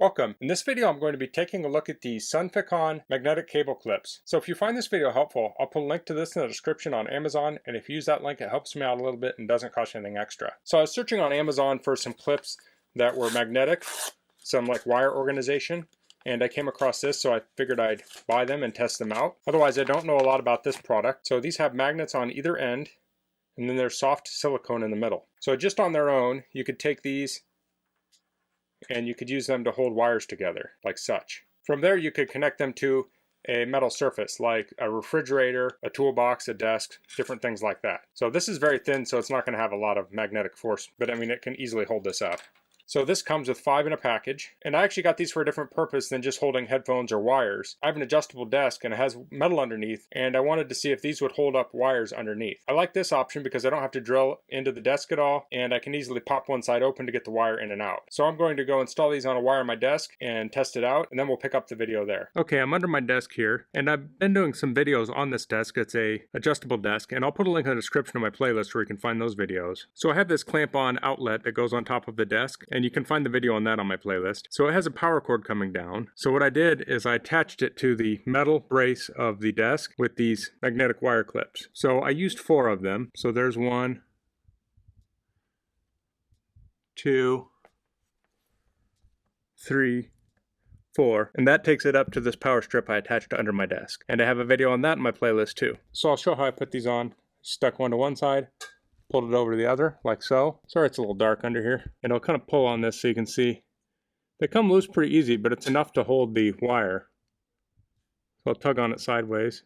Welcome. In this video I'm going to be taking a look at the Sunficon magnetic cable clips. So if you find this video helpful, I'll put a link to this in the description on Amazon, and if you use that link it helps me out a little bit and doesn't cost you anything extra. So I was searching on Amazon for some clips that were magnetic, some like wire organization, and I came across this, so I figured I'd buy them and test them out. Otherwise I don't know a lot about this product. So these have magnets on either end, and then there's soft silicone in the middle. So just on their own you could take these and you could use them to hold wires together, like such. From there you could connect them to a metal surface, like a refrigerator, a toolbox, a desk, different things like that. So this is very thin, so it's not going to have a lot of magnetic force, but I mean it can easily hold this up. So this comes with 5 in a package, and I actually got these for a different purpose than just holding headphones or wires. I have an adjustable desk and it has metal underneath, and I wanted to see if these would hold up wires underneath. I like this option because I don't have to drill into the desk at all, and I can easily pop one side open to get the wire in and out. So I'm going to go install these on a wire on my desk and test it out, and then we'll pick up the video there. Okay, I'm under my desk here, and I've been doing some videos on this desk. It's a adjustable desk, and I'll put a link in the description of my playlist where you can find those videos. So I have this clamp-on outlet that goes on top of the desk, and you can find the video on that on my playlist. So it has a power cord coming down. So what I did is I attached it to the metal brace of the desk with these magnetic wire clips. So I used 4 of them. So there's 1, 2, 3, 4, and that takes it up to this power strip I attached under my desk. And I have a video on that in my playlist too. So I'll show how I put these on. Stuck one to one side, pulled it over to the other, like so. Sorry it's a little dark under here. And I'll kind of pull on this so you can see. They come loose pretty easy, but it's enough to hold the wire. So I'll tug on it sideways.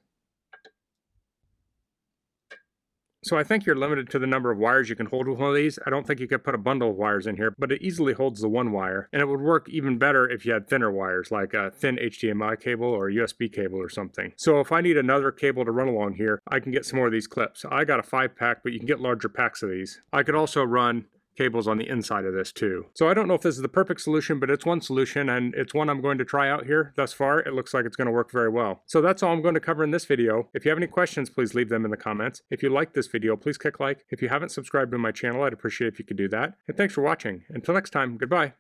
So I think you're limited to the number of wires you can hold with one of these. I don't think you could put a bundle of wires in here, but it easily holds the one wire. And it would work even better if you had thinner wires, like a thin HDMI cable or a USB cable or something. So if I need another cable to run along here, I can get some more of these clips. I got a 5-pack, but you can get larger packs of these. I could also run cables on the inside of this too. So I don't know if this is the perfect solution, but it's one solution, and it's one I'm going to try out here. Thus far, it looks like it's going to work very well. So that's all I'm going to cover in this video. If you have any questions, please leave them in the comments. If you like this video, please click like. If you haven't subscribed to my channel, I'd appreciate if you could do that. And thanks for watching. Until next time, goodbye.